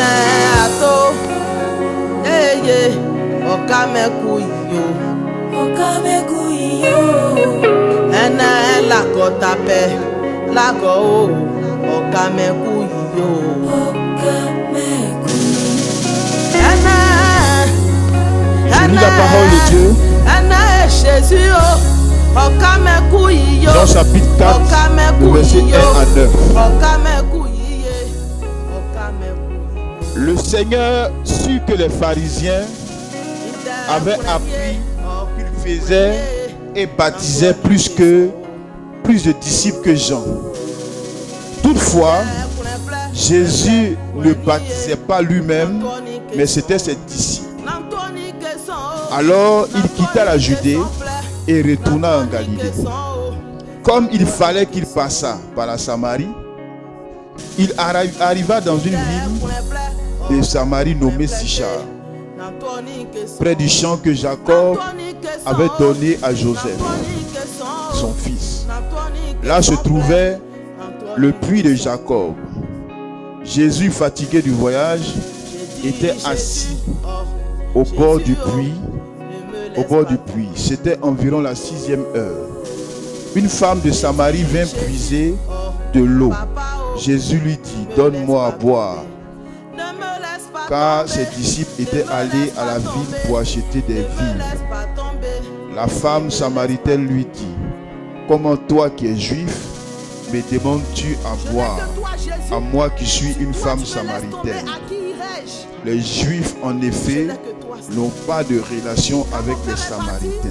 ato eye okameku iyo ene lakotape lako o okameku iyo Je lis la parole de Dieu dans chapitre 4, le verset 1 à 9. Le Seigneur sut que les pharisiens avaient appris qu'il faisait et baptisait plus de disciples que Jean. Toutefois, Jésus ne baptisait pas lui-même, mais c'était ses disciples. Alors il quitta la Judée et retourna en Galilée. Comme il fallait qu'il passât par la Samarie, il arriva dans une ville de Samarie nommée Sichar, près du champ que Jacob avait donné à Joseph, son fils. Là se trouvait le puits de Jacob. Jésus, fatigué du voyage, était assis au bord du puits. C'était environ la 6e heure. Une femme de Samarie vint puiser de l'eau. Jésus lui dit, donne-moi à boire. Car ses disciples étaient allés à la ville pour acheter des vivres. La femme samaritaine lui dit, comment toi qui es juif, me demandes-tu à boire, à moi qui suis une femme samaritaine? Les Juifs, en effet, n'ont pas de relation avec les Samaritains.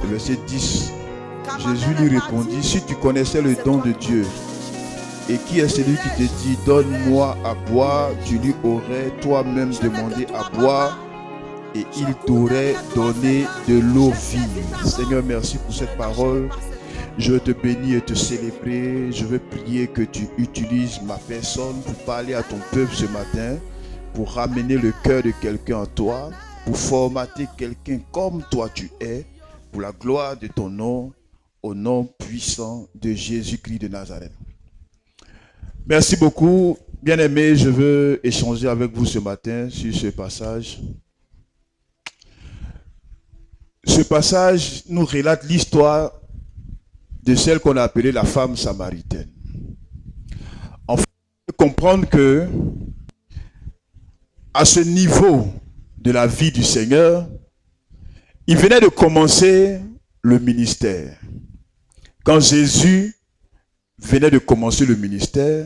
Verset 10. Jésus lui répondit, si tu connaissais le don de Dieu, et qui est celui qui te dit, donne-moi à boire, tu lui aurais toi-même demandé à boire, et il t'aurait donné de l'eau vive. Seigneur, merci pour cette parole. Je veux te bénir et te célébrer. Je veux prier que tu utilises ma personne pour parler à ton peuple ce matin, pour ramener le cœur de quelqu'un en toi, pour formater quelqu'un comme toi tu es, pour la gloire de ton nom, au nom puissant de Jésus-Christ de Nazareth. Merci beaucoup. Bien-aimés, je veux échanger avec vous ce matin sur ce passage. Ce passage nous relate l'histoire de celle qu'on a appelée la femme samaritaine. En fait, il faut comprendre que à ce niveau de la vie du Seigneur, il venait de commencer le ministère. Quand Jésus venait de commencer le ministère,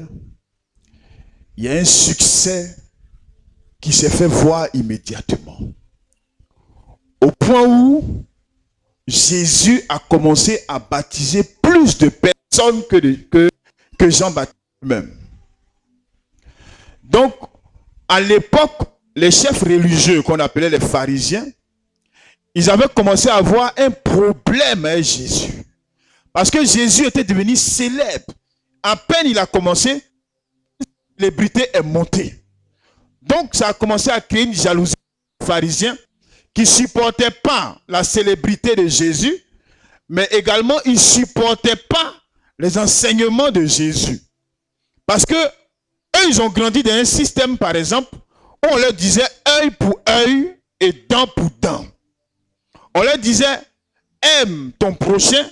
il y a un succès qui s'est fait voir immédiatement. Au point où Jésus a commencé à baptiser plus de personnes que Jean-Baptiste lui-même. Donc, à l'époque, les chefs religieux qu'on appelait les pharisiens, ils avaient commencé à avoir un problème avec Jésus. Parce que Jésus était devenu célèbre. À peine il a commencé, la célébrité est montée. Donc, ça a commencé à créer une jalousie des pharisiens qui ne supportaient pas la célébrité de Jésus, mais également ils ne supportaient pas les enseignements de Jésus. Parce que eux, ils ont grandi dans un système, par exemple, où on leur disait œil pour œil et dent pour dent. On leur disait aime ton prochain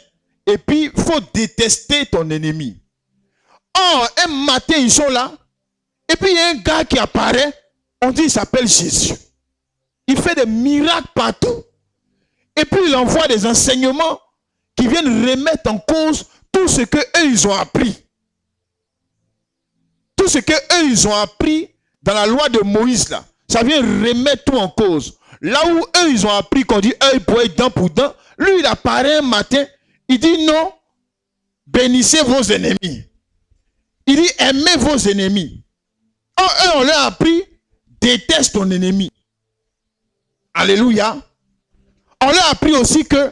et puis il faut détester ton ennemi. Or, un matin, ils sont là et puis il y a un gars qui apparaît, on dit il s'appelle Jésus. Il fait des miracles partout. Et puis il envoie des enseignements qui viennent remettre en cause tout ce que eux ils ont appris. Tout ce que eux ils ont appris dans la loi de Moïse là, ça vient remettre tout en cause. Là où eux ils ont appris qu'on dit œil pour œil, dent pour dent, lui il apparaît un matin, il dit non, bénissez vos ennemis. Il dit aimez vos ennemis. Or eux on leur a appris déteste ton ennemi. Alléluia. On leur a appris aussi que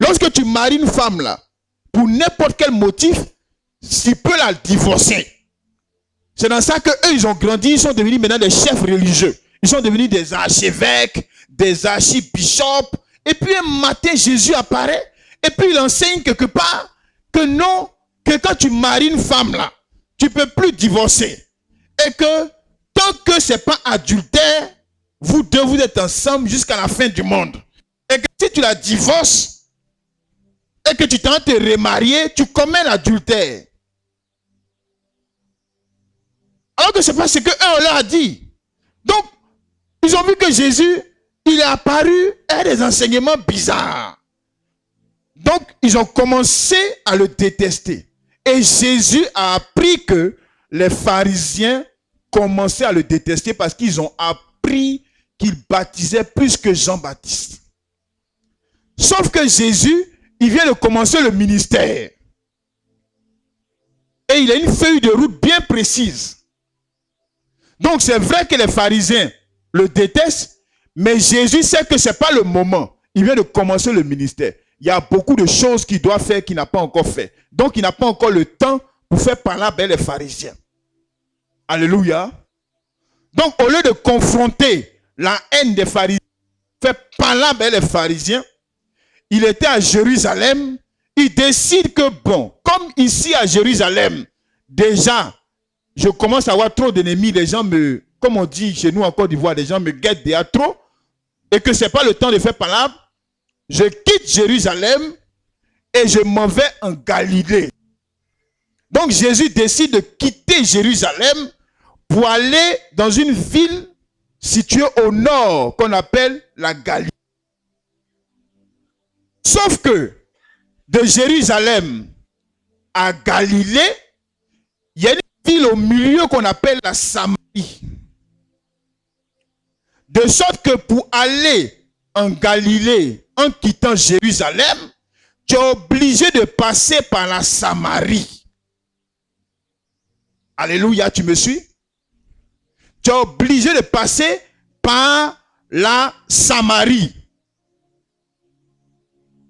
lorsque tu maries une femme là, pour n'importe quel motif, tu peux la divorcer. C'est dans ça que eux ils ont grandi, ils sont devenus maintenant des chefs religieux. Ils sont devenus des archevêques, des archibishops. Et puis un matin, Jésus apparaît et puis il enseigne quelque part que non, que quand tu maries une femme là, tu ne peux plus divorcer. Et que tant que ce n'est pas adultère, vous deux, vous êtes ensemble jusqu'à la fin du monde. Et que si tu la divorces et que tu t'en te remarier, tu commets l'adultère. Alors que ce n'est pas ce qu'eux, on leur a dit. Donc, ils ont vu que Jésus, il est apparu à des enseignements bizarres. Donc, ils ont commencé à le détester. Et Jésus a appris que les pharisiens commençaient à le détester parce qu'ils ont appris qu'il baptisait plus que Jean-Baptiste. Sauf que Jésus, il vient de commencer le ministère. Et il a une feuille de route bien précise. Donc c'est vrai que les pharisiens le détestent, mais Jésus sait que ce n'est pas le moment. Il vient de commencer le ministère. Il y a beaucoup de choses qu'il doit faire qu'il n'a pas encore fait. Donc il n'a pas encore le temps pour faire parler avec les pharisiens. Alléluia. Donc au lieu de confronter la haine des pharisiens, faire parler avec les pharisiens, il était à Jérusalem. Il décide que bon, comme ici à Jérusalem, déjà, je commence à avoir trop d'ennemis. Les gens me, comme on dit chez nous en Côte d'Ivoire, les gens me guettent déjà trop. Et que ce n'est pas le temps de faire palabre. Je quitte Jérusalem et je m'en vais en Galilée. Donc Jésus décide de quitter Jérusalem pour aller dans une ville située au nord qu'on appelle la Galilée. Sauf que de Jérusalem à Galilée, il y a une ville au milieu qu'on appelle la Samarie. De sorte que pour aller en Galilée, en quittant Jérusalem, tu es obligé de passer par la Samarie. Alléluia, tu me suis? Tu es obligé de passer par la Samarie.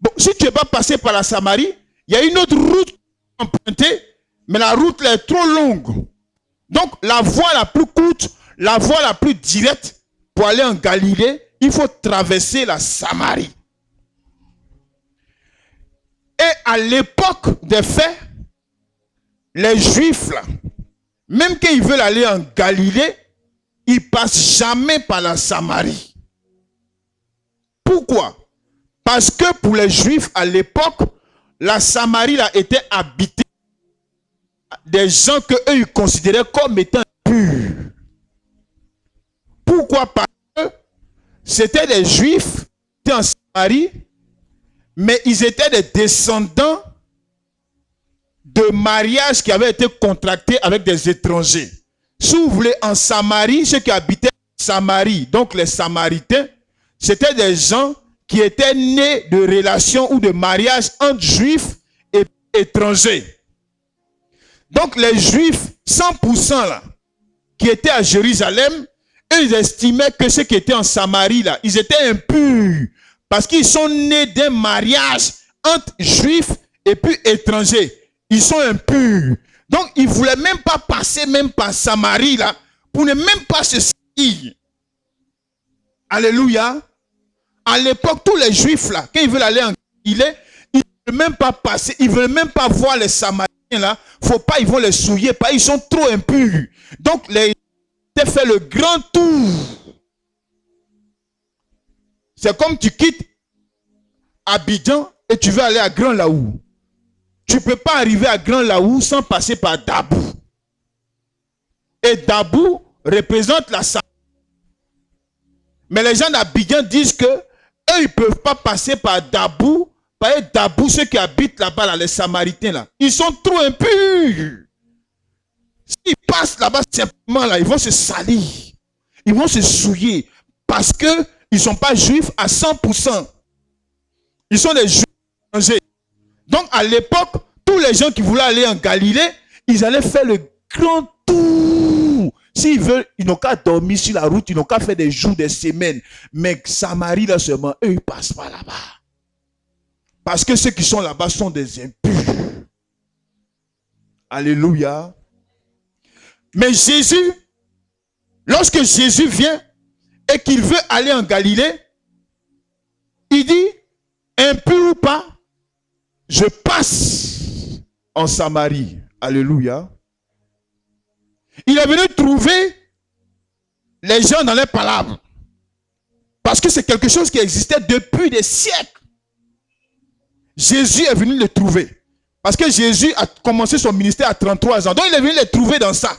Bon, si tu n'es pas passé par la Samarie, il y a une autre route empruntée, mais la route là, est trop longue. Donc, la voie la plus courte, la voie la plus directe pour aller en Galilée, il faut traverser la Samarie. Et à l'époque des faits, les Juifs, là, même quand ils veulent aller en Galilée, ils ne passent jamais par la Samarie. Pourquoi? Parce que pour les Juifs, à l'époque, la Samarie là, était habitée des gens qu'eux, ils considéraient comme étant purs. Pourquoi? Parce que c'était des Juifs qui étaient en Samarie, mais ils étaient des descendants de mariages qui avaient été contractés avec des étrangers. Si vous voulez, en Samarie, ceux qui habitaient en Samarie, donc les Samaritains, c'était des gens qui étaient nés de relations ou de mariages entre Juifs et étrangers. Donc les Juifs, 100% là, qui étaient à Jérusalem, eux, ils estimaient que ceux qui étaient en Samarie là, ils étaient impurs. Parce qu'ils sont nés d'un mariage entre Juifs et puis étrangers. Ils sont impurs. Donc ils ne voulaient même pas passer même par Samarie là, pour ne même pas se salir. Alléluia. À l'époque, tous les Juifs là, quand ils veulent aller en Galilée, ils ne veulent même pas passer, ils ne veulent même pas voir les Samaritains là. Faut pas, ils vont les souiller, parce qu'ils sont trop impurs. Donc les Juifs fait le grand tour. C'est comme tu quittes Abidjan et tu veux aller à Grand Laou. Tu ne peux pas arriver à Grand Laou sans passer par Dabou. Et Dabou représente la Samarie. Mais les gens d'Abidjan disent que eux, ils ne peuvent pas passer par Dabou. Par Dabou, ceux qui habitent là-bas, là, les Samaritains, là, ils sont trop impurs. S'ils passent là-bas, simplement, là, ils vont se salir. Ils vont se souiller. Parce qu'ils ne sont pas juifs à 100%. Ils sont des juifs étrangers. Donc, à l'époque, tous les gens qui voulaient aller en Galilée, ils allaient faire le grand tour. S'ils veulent, ils n'ont qu'à dormir sur la route, ils n'ont qu'à faire des jours, des semaines. Mais Samarie, là seulement, eux, ils ne passent pas là-bas. Parce que ceux qui sont là-bas sont des impurs. Alléluia. Mais Jésus, lorsque Jésus vient et qu'il veut aller en Galilée, il dit, impur ou pas, je passe en Samarie. Alléluia. Il est venu trouver les gens dans les palabres. Parce que c'est quelque chose qui existait depuis des siècles. Jésus est venu les trouver. Parce que Jésus a commencé son ministère à 33 ans. Donc il est venu les trouver dans ça.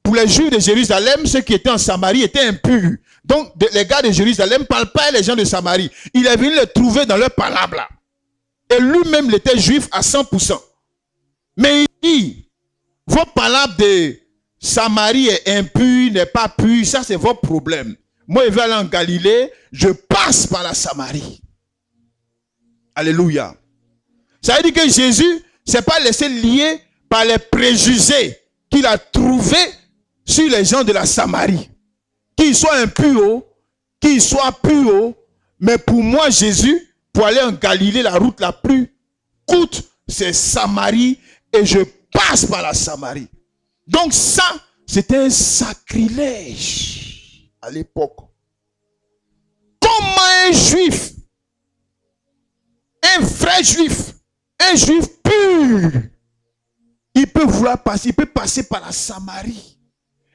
Pour les Juifs de Jérusalem, ceux qui étaient en Samarie étaient impurs. Donc les gars de Jérusalem ne parlent pas les gens de Samarie. Il est venu les trouver dans leurs palabres là. Et lui-même il était juif à 100%. Mais il dit, vos palabres de Samarie est impure, n'est pas pure, ça c'est votre problème. Moi je vais aller en Galilée, je passe par la Samarie. Alléluia. Ça veut dire que Jésus ne s'est pas laissé lier par les préjugés qu'il a trouvés sur les gens de la Samarie. Qu'ils soient impurs, qu'ils soient purs. Mais pour moi, Jésus, pour aller en Galilée, la route la plus courte, c'est Samarie. Et je passe par la Samarie. Donc ça, c'était un sacrilège à l'époque. Comment un juif, un vrai juif, un juif pur, il peut vouloir passer, il peut passer par la Samarie.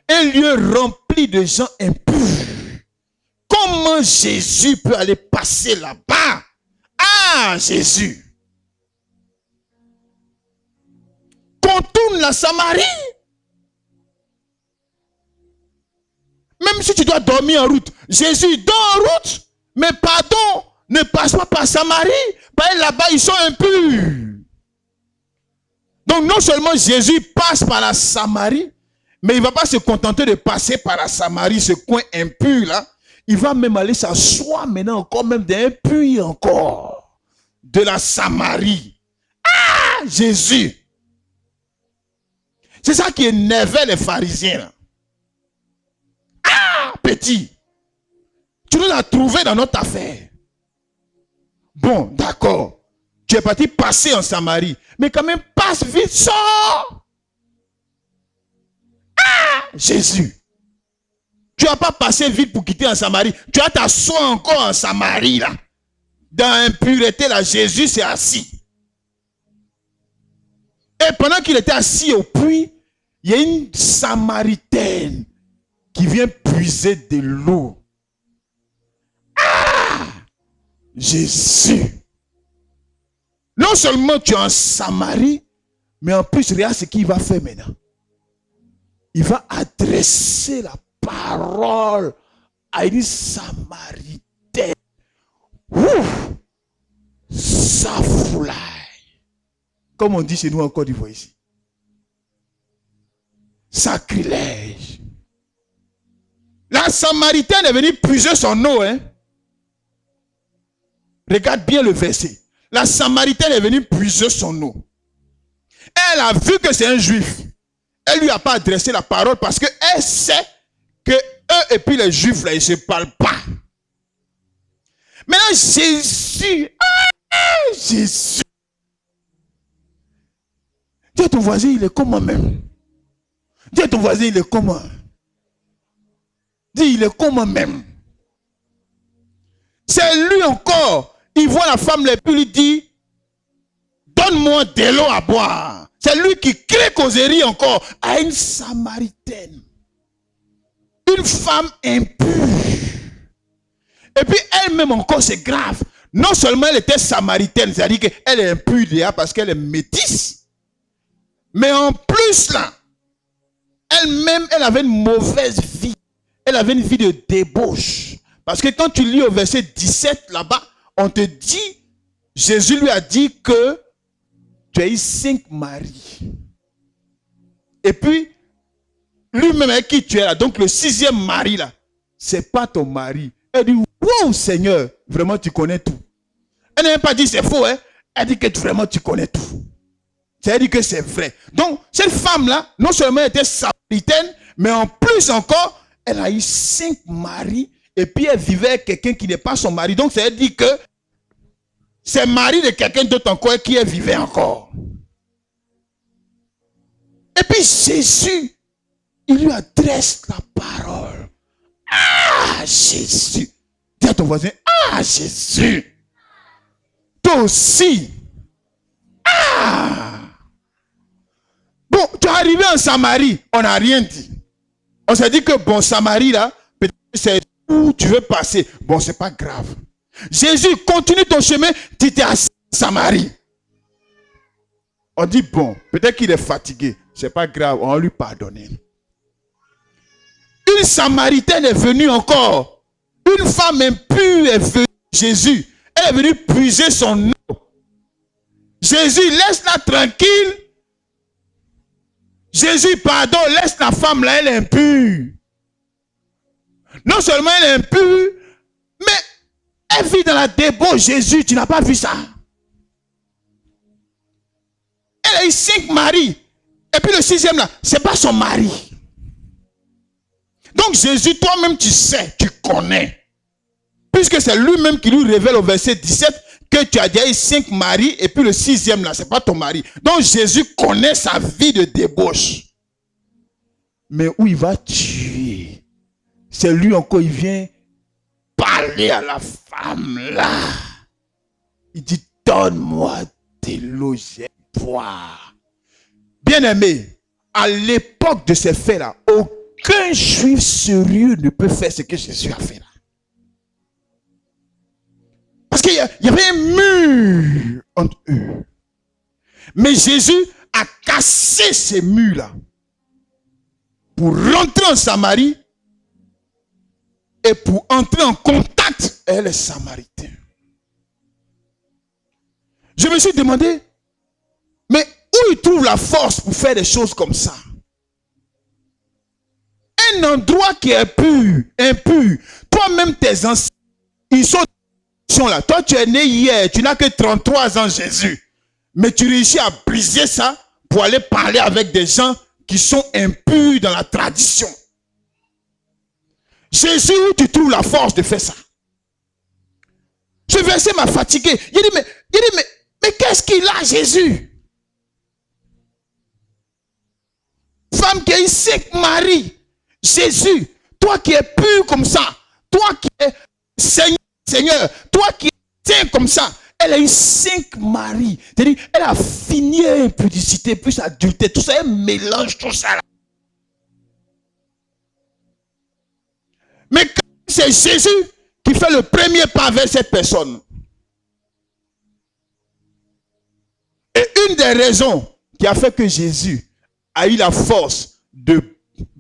Un lieu rempli de gens impurs. Comment Jésus peut aller passer là-bas? Ah, Jésus! Contourne la Samarie. Même si tu dois dormir en route, Jésus dort en route. Mais pardon, ne passe pas par Samarie. Parce que là-bas, ils sont impurs. Donc non seulement Jésus passe par la Samarie, mais il ne va pas se contenter de passer par la Samarie, ce coin impur là. Il va même aller s'asseoir maintenant encore même d'un puits encore. De la Samarie. Ah, Jésus! C'est ça qui énervait les pharisiens là. Ah, petit! Tu nous as trouvés dans notre affaire. Bon, d'accord. Tu es parti passer en Samarie. Mais quand même, passe vite, sors! Ah, Jésus! Tu n'as pas passé vite pour quitter en Samarie. Tu vas t'asseoir encore en Samarie là. Dans l'impureté là, Jésus s'est assis. Et pendant qu'il était assis au puits, il y a une Samaritaine qui vient puiser de l'eau. Ah! Jésus! Non seulement tu es en Samarie, mais en plus, regarde ce qu'il va faire maintenant. Il va adresser la parole à une Samaritaine. Ouf! Safoulaï. Comme on dit chez nous en Côte d'Ivoire ici. Sacrilège. La Samaritaine est venue puiser son eau. Hein? Regarde bien le verset. La Samaritaine est venue puiser son eau. Elle a vu que c'est un juif. Elle ne lui a pas adressé la parole parce qu'elle sait que eux et puis les juifs là, ils ne se parlent pas. Maintenant Jésus, Jésus. Dis à ton voisin, il est comment même? Dis à ton voisin, il est comment? Dis, il est comment même? C'est lui encore. Il voit la femme les plus, lui dit, donne-moi de l'eau à boire. C'est lui qui crée causerie encore à une Samaritaine. Une femme impure. Et puis elle-même encore, c'est grave. Non seulement elle était Samaritaine, c'est-à-dire qu'elle est impure déjà parce qu'elle est métisse. Mais en plus là, elle-même, elle avait une mauvaise vie. Elle avait une vie de débauche. Parce que quand tu lis au verset 17 là-bas, on te dit, Jésus lui a dit que tu as eu 5 maris. Et puis, lui-même avec qui tu es là, donc le 6e mari là, c'est pas ton mari. Elle dit, wow Seigneur, vraiment tu connais tout. Elle n'a même pas dit c'est faux, hein. Elle dit que vraiment tu connais tout. C'est-à-dire que c'est vrai. Donc, cette femme-là, non seulement elle était samaritaine, mais en plus encore, elle a eu 5 maris, et puis elle vivait avec quelqu'un qui n'est pas son mari. Donc, ça veut dire que c'est mari de quelqu'un d'autre encore qui elle vivait encore. Et puis Jésus, il lui adresse la parole. Ah, Jésus. Dis à ton voisin, ah, Jésus. Toi aussi. Ah. Bon, tu es arrivé en Samarie, on n'a rien dit. On s'est dit que bon, Samarie là, peut-être c'est où tu veux passer. Bon, c'est pas grave. Jésus, continue ton chemin, tu étais à Samarie. On dit bon, peut-être qu'il est fatigué. C'est pas grave, on va lui pardonner. Une Samaritaine est venue encore. Une femme impure est venue. Jésus, elle est venue puiser son eau. Jésus, laisse-la tranquille. Jésus, pardon, laisse la femme là, elle est impure. Non seulement elle est impure, mais elle vit dans la débauche. Jésus, tu n'as pas vu ça. Elle a eu 5 maris. Et puis le 6e là, c'est pas son mari. Donc Jésus, toi-même tu sais, tu connais. Puisque c'est lui-même qui lui révèle au verset 17 que tu as déjà eu 5 maris et puis le 6e là, c'est pas ton mari. Donc Jésus connaît sa vie de débauche. Mais où il va tuer, c'est lui encore, il vient parler à la femme là. Il dit, donne-moi de l'eau, j'ai boire. Bien-aimé, à l'époque de ces faits-là, aucun juif sérieux ne peut faire ce que Jésus a fait là. Parce qu'il y avait un mur entre eux. Mais Jésus a cassé ces murs-là pour rentrer en Samarie et pour entrer en contact avec les Samaritains. Je me suis demandé, mais où il trouve la force pour faire des choses comme ça? Un endroit qui est pur, impur. Toi-même, tes ancêtres, ils sont là. Toi, tu es né hier, tu n'as que 33 ans, Jésus. Mais tu réussis à briser ça pour aller parler avec des gens qui sont impurs dans la tradition. Jésus, où tu trouves la force de faire ça? Ce verset m'a fatigué. Il dit, mais qu'est-ce qu'il a, Jésus? Femme qui a eu 5 maris. Jésus, toi qui es pur comme ça, toi qui es Seigneur, toi qui es saint comme ça, elle a eu 5 maris. C'est-à-dire, elle a fini impudicité, plus adultère, tout ça, elle mélange tout ça. Mais quand c'est Jésus qui fait le premier pas vers cette personne. Et une des raisons qui a fait que Jésus a eu la force de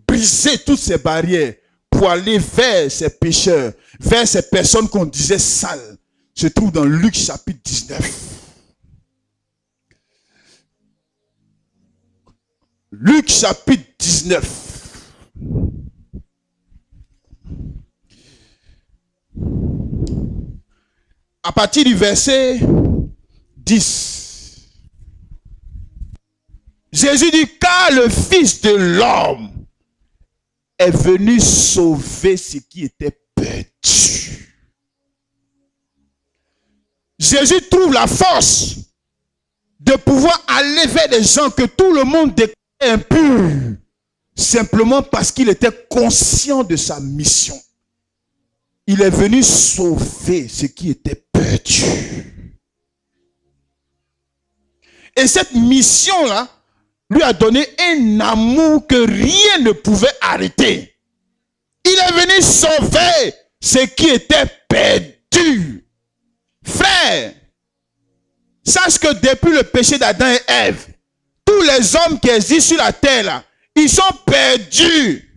briser toutes ces barrières pour aller vers ces pécheurs, vers ces personnes qu'on disait sales, se trouve dans Luc chapitre 19. Luc chapitre 19. À partir du verset 10. Jésus dit, car le Fils de l'homme est venu sauver ce qui était perdu. Jésus trouve la force de pouvoir aller vers des gens que tout le monde déclarait impurs, simplement parce qu'il était conscient de sa mission. Il est venu sauver ce qui était perdu. Et cette mission-là lui a donné un amour que rien ne pouvait arrêter. Il est venu sauver ce qui était perdu. Frère, sache que depuis le péché d'Adam et Ève, tous les hommes qui existent sur la terre, là, ils sont perdus.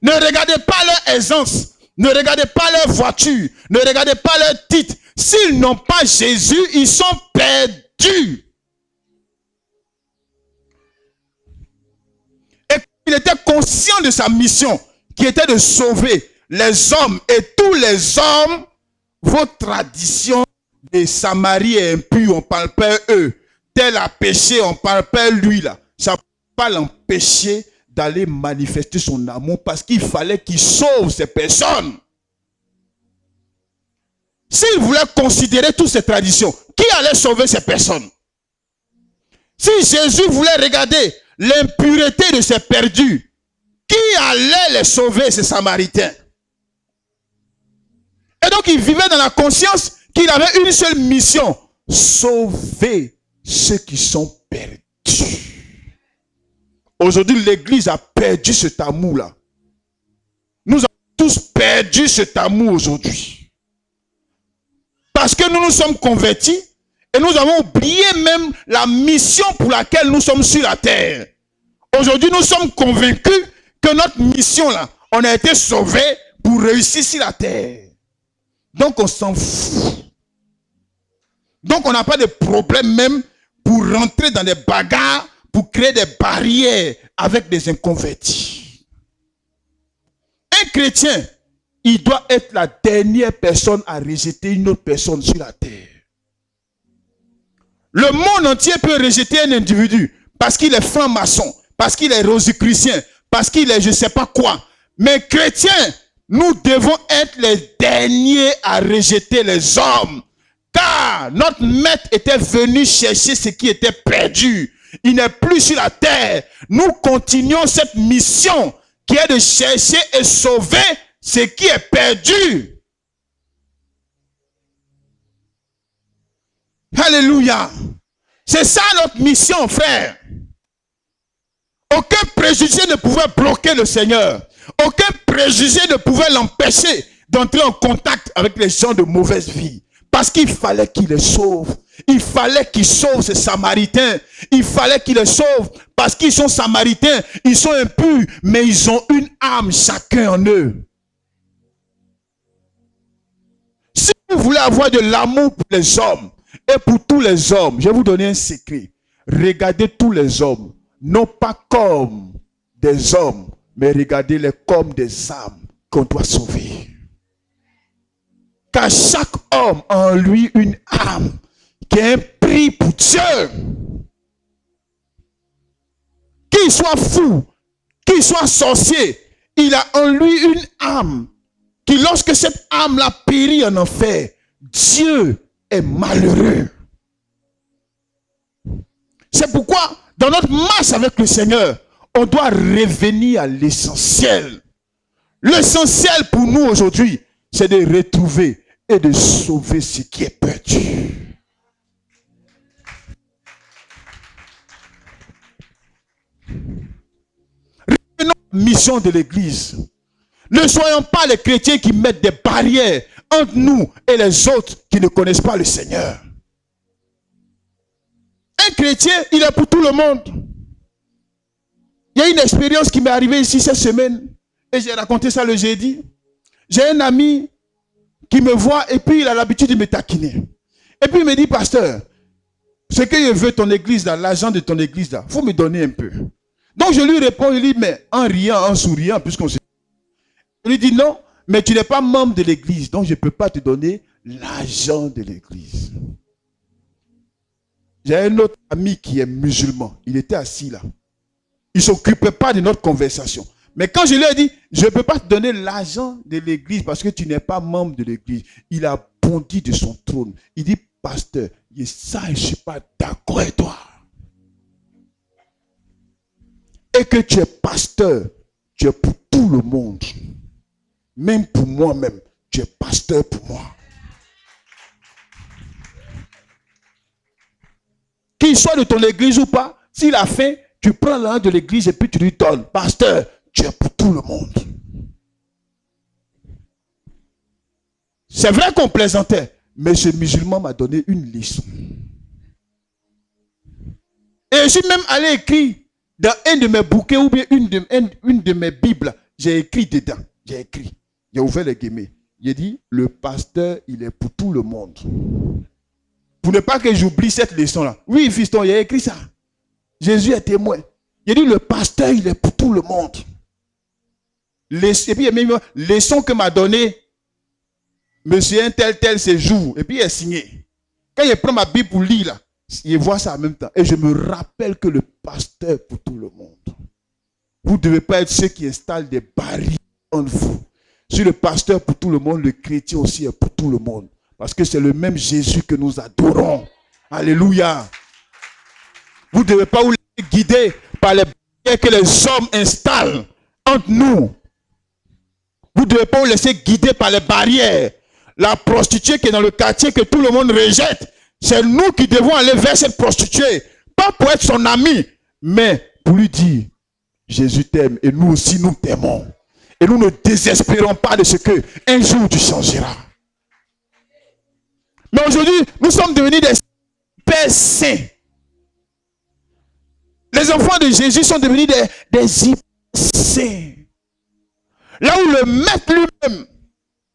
Ne regardez pas leur aisance, ne regardez pas leur voiture, ne regardez pas leur titre. S'ils n'ont pas Jésus, ils sont perdus. Et il était conscient de sa mission, qui était de sauver les hommes et tous les hommes. Vos traditions de Samarie est impure, on ne parle pas eux. Tel a péché, on ne parle pas lui là. Ça ne peut pas l'empêcher d'aller manifester son amour parce qu'il fallait qu'il sauve ces personnes. S'il voulait considérer toutes ces traditions, qui allait sauver ces personnes? Si Jésus voulait regarder l'impureté de ces perdus, qui allait les sauver, ces Samaritains? Et donc il vivait dans la conscience qu'il avait une seule mission, sauver ceux qui sont perdus. Aujourd'hui, l'église a perdu cet amour-là. Nous avons tous perdu cet amour aujourd'hui. Parce que nous nous sommes convertis et nous avons oublié même la mission pour laquelle nous sommes sur la terre. Aujourd'hui, nous sommes convaincus que notre mission là, on a été sauvés pour réussir sur la terre. Donc on s'en fout. Donc on n'a pas de problème même pour rentrer dans des bagarres, pour créer des barrières avec des inconvertis. Un chrétien, il doit être la dernière personne à rejeter une autre personne sur la terre. Le monde entier peut rejeter un individu parce qu'il est franc-maçon, parce qu'il est rosicrucien, parce qu'il est je ne sais pas quoi. Mais chrétiens, nous devons être les derniers à rejeter les hommes. Car notre maître était venu chercher ce qui était perdu. Il n'est plus sur la terre. Nous continuons cette mission qui est de chercher et sauver ce qui est perdu. Alléluia. C'est ça notre mission, frère. Aucun préjugé ne pouvait bloquer le Seigneur. Aucun préjugé ne pouvait l'empêcher d'entrer en contact avec les gens de mauvaise vie. Parce qu'il fallait qu'il les sauve. Il fallait qu'il sauve ces Samaritains. Il fallait qu'il les sauve. Parce qu'ils sont Samaritains. Ils sont impurs. Mais ils ont une âme chacun en eux. Si vous voulez avoir de l'amour pour les hommes et pour tous les hommes, je vais vous donner un secret. Regardez tous les hommes. Non pas comme des hommes, mais regardez-les comme des âmes qu'on doit sauver. Car chaque homme a en lui une âme qui a un prix pour Dieu. Qu'il soit fou, qu'il soit sorcier, il a en lui une âme qui, lorsque cette âme-là périt en enfer, Dieu est malheureux. C'est pourquoi, dans notre marche avec le Seigneur, on doit revenir à l'essentiel. L'essentiel pour nous aujourd'hui, c'est de retrouver et de sauver ce qui est perdu. Revenons à la mission de l'Église. Ne soyons pas les chrétiens qui mettent des barrières entre nous et les autres qui ne connaissent pas le Seigneur. Un chrétien, il est pour tout le monde. Il y a une expérience qui m'est arrivée ici cette semaine. Et j'ai raconté ça le jeudi. J'ai un ami qui me voit et puis il a l'habitude de me taquiner. Et puis il me dit, pasteur, ce que je veux ton église là, l'argent de ton église là, il faut me donner un peu. Donc je lui réponds, il dit, mais en riant, en souriant, puisqu'on se... Je lui dis, non, mais tu n'es pas membre de l'église, donc je ne peux pas te donner l'argent de l'église. J'ai un autre ami qui est musulman, il était assis là. Il ne s'occupait pas de notre conversation. Mais quand je lui ai dit, je ne peux pas te donner l'argent de l'église parce que tu n'es pas membre de l'église, il a bondi de son trône. Il dit, pasteur, ça, je ne suis pas d'accord avec toi. Et que tu es pasteur, tu es pour tout le monde. Même pour moi-même, tu es pasteur pour moi. Qu'il soit de ton église ou pas, s'il a faim, tu prends l'argent de l'église et puis tu lui donnes. Pasteur, tu es pour tout le monde. C'est vrai qu'on plaisantait, mais ce musulman m'a donné une leçon. Et je suis même allé écrire dans un de mes bouquets ou bien une de mes bibles. J'ai écrit dedans. J'ai ouvert les guillemets. J'ai dit, le pasteur, il est pour tout le monde. Pour ne pas que j'oublie cette leçon-là. Oui, fiston, il a écrit ça. Jésus est témoin. Il a dit, le pasteur, il est pour tout le monde. Et puis, il y a même une leçon que m'a donné monsieur un tel séjour. Et puis, il est signé. Quand il prend ma Bible pour lire, là, il voit ça en même temps. Et je me rappelle que le pasteur pour tout le monde. Vous ne devez pas être ceux qui installent des barrières en vous. Si le pasteur pour tout le monde, le chrétien aussi est pour tout le monde. Parce que c'est le même Jésus que nous adorons. Alléluia. Vous ne devez pas vous laisser guider par les barrières que les hommes installent entre nous. Vous ne devez pas vous laisser guider par les barrières. La prostituée qui est dans le quartier que tout le monde rejette, c'est nous qui devons aller vers cette prostituée. Pas pour être son ami, mais pour lui dire, Jésus t'aime et nous aussi nous t'aimons. Et nous ne désespérons pas de ce que un jour tu changeras. Mais aujourd'hui, nous sommes devenus des pères saints. Les enfants de Jésus sont devenus des hyper saints. Là où le maître lui-même,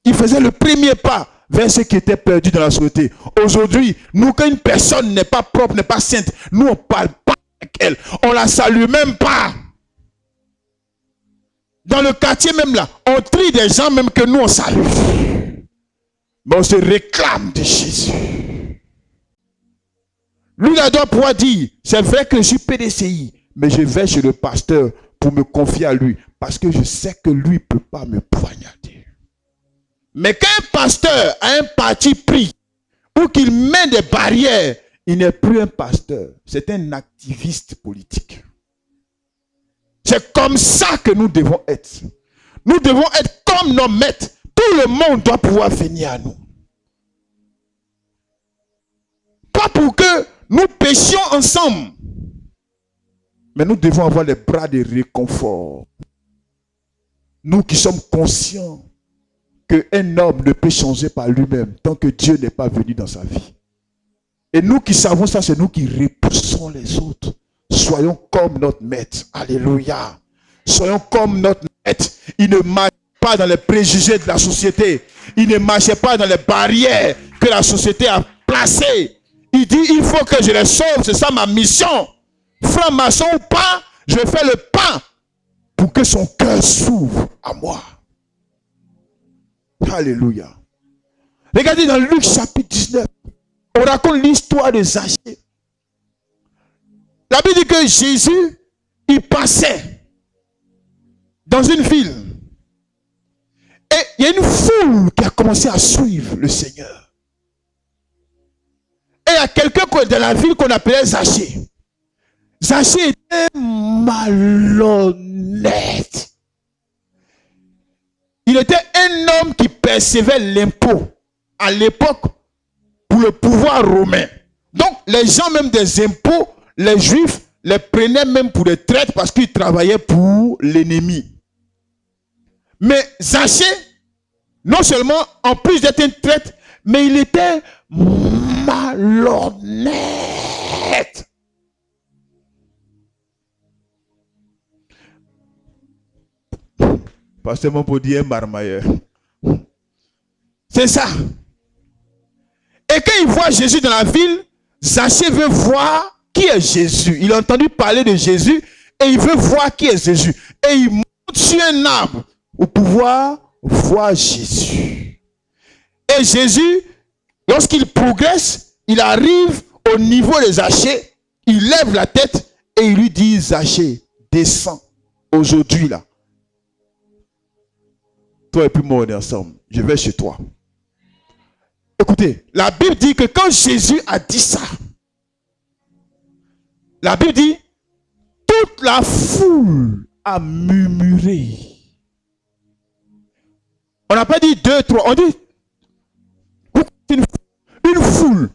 il faisait le premier pas vers ceux qui étaient perdus dans la société. Aujourd'hui, nous, quand une personne n'est pas propre, n'est pas sainte, nous, on ne parle pas avec elle. On ne la salue même pas. Dans le quartier même là, on trie des gens même que nous, on salue. Mais on se réclame de Jésus. Lui, il doit pouvoir dire, c'est vrai que je suis PDCI, mais je vais chez le pasteur pour me confier à lui, parce que je sais que lui ne peut pas me poignarder. Mais quand un pasteur a un parti pris, ou qu'il met des barrières, il n'est plus un pasteur, c'est un activiste politique. C'est comme ça que nous devons être. Nous devons être comme nos maîtres. Tout le monde doit pouvoir venir à nous. Pas pour que nous péchions ensemble. Mais nous devons avoir les bras de réconfort. Nous qui sommes conscients qu'un homme ne peut changer par lui-même tant que Dieu n'est pas venu dans sa vie. Et nous qui savons ça, c'est nous qui repoussons les autres. Soyons comme notre maître. Alléluia. Soyons comme notre maître. Il ne marche pas dans les préjugés de la société. Il ne marchait pas dans les barrières que la société a placées. Il dit, il faut que je les sauve. C'est ça ma mission. Franc-maçon ou pas, je fais le pas pour que son cœur s'ouvre à moi. Alléluia. Regardez dans Luc chapitre 19. On raconte l'histoire de Zachée. La Bible dit que Jésus, il passait dans une ville. Et il y a une foule qui a commencé à suivre le Seigneur. Et il y a quelqu'un de la ville qu'on appelait Zachée. Zachée était malhonnête. Il était un homme qui percevait l'impôt à l'époque pour le pouvoir romain. Donc les gens même des impôts, les Juifs les prenaient même pour des traîtres parce qu'ils travaillaient pour l'ennemi. Mais Zachée, non seulement en plus d'être un traître, mais il était malhonnête. Pasteur mon pour dire un marmailleur. C'est ça. Et quand il voit Jésus dans la ville, Zachée veut voir qui est Jésus. Il a entendu parler de Jésus et il veut voir qui est Jésus. Et il monte sur un arbre pour pouvoir voir Jésus. Et Jésus, lorsqu'il progresse, il arrive au niveau de Zachée, il lève la tête et il lui dit, Zachée, descends aujourd'hui là. Toi et puis moi on est ensemble. Je vais chez toi. Écoutez, la Bible dit que quand Jésus a dit ça, la Bible dit, toute la foule a murmuré. On n'a pas dit 2, 3, on dit une foule.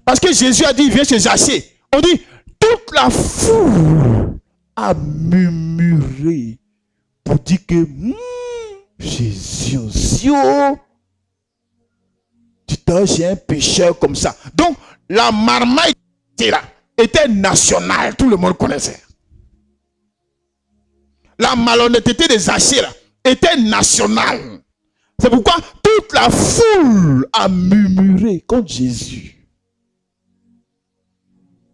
Parce que Jésus a dit, il vient chez Zachée. On dit, toute la foule a murmuré pour dire que Jésus, tu t'es chez un pécheur comme ça. Donc, la marmaille était nationale, tout le monde connaissait. La malhonnêteté des Zachée était nationale. C'est pourquoi toute la foule a murmuré contre Jésus.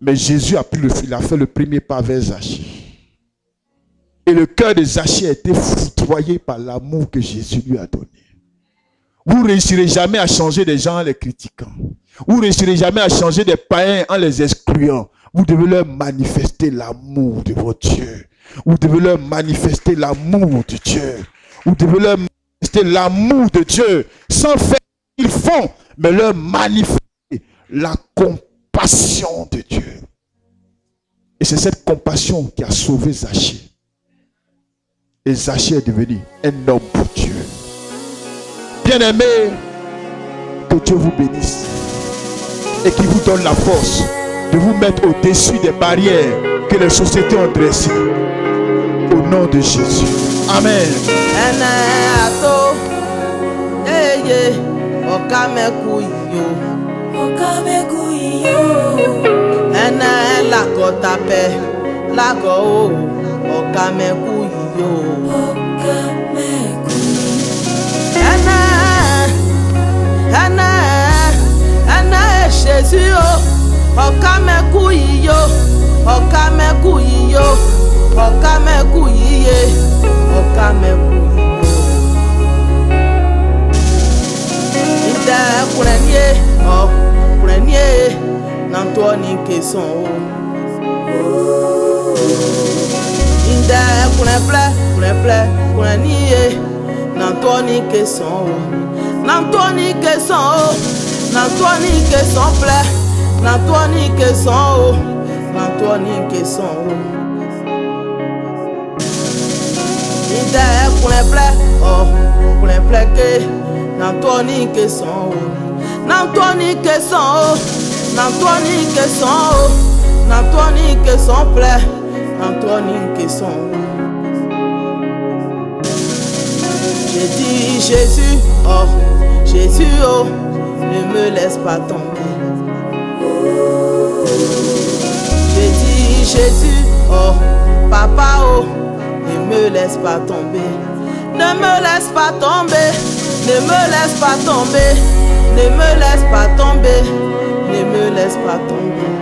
Mais Jésus a fait le premier pas vers Zachée. Et le cœur de Zachée a été foudroyé par l'amour que Jésus lui a donné. Vous ne réussirez jamais à changer des gens en les critiquant. Vous ne réussirez jamais à changer des païens en les excluant. Vous devez leur manifester l'amour de votre Dieu. Vous devez leur manifester l'amour de Dieu. Vous devez leur manifester l'amour de Dieu sans faire ce qu'ils font, mais leur manifester la compassion de Dieu. Et c'est cette compassion qui a sauvé Zachée. Et Zachée est devenu un homme pour Dieu. Bien-aimé, que Dieu vous bénisse et qu'il vous donne la force de vous mettre au-dessus des barrières que que les sociétés ont dressées. Au nom de Jésus. Amen. Jésus, N'Antoine Kesson. Inde N'Antoine Kesson. N'Antoine Kesson. N'Antoine Kesson plaît. N'Antoine Kesson. N'Antoine Kesson. Inde plaît que N'Antoine Kesson. N'Antoine Kesson. N'Antoine Kesson. N'Antoine Kesson plaît. N'Antoine Kesson. J'ai dit Jésus, oh, Jésus, oh, ne me laisse pas tomber. J'ai dit Jésus, oh, papa, oh, ne me laisse pas tomber. Ne me laisse pas tomber. Ne me laisse pas tomber. Ne me laisse pas tomber. Ne me laisse pas tomber.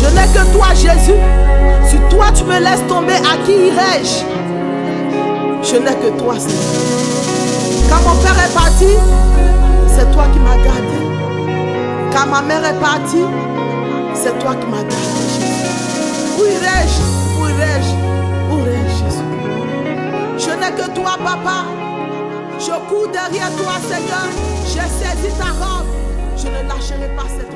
Je n'ai que toi, Jésus. Si toi tu me laisses tomber, à qui irai-je? Je n'ai que toi, Seigneur. Quand mon père est parti, c'est toi qui m'as gardé. Quand ma mère est partie, c'est toi qui m'as gardé, Jésus. Où irai-je? Où irai-je? Où irai-je, Jésus? Je n'ai que toi, papa. Je cours derrière toi, Seigneur. J'ai saisi ta robe. Je ne lâcherai pas cette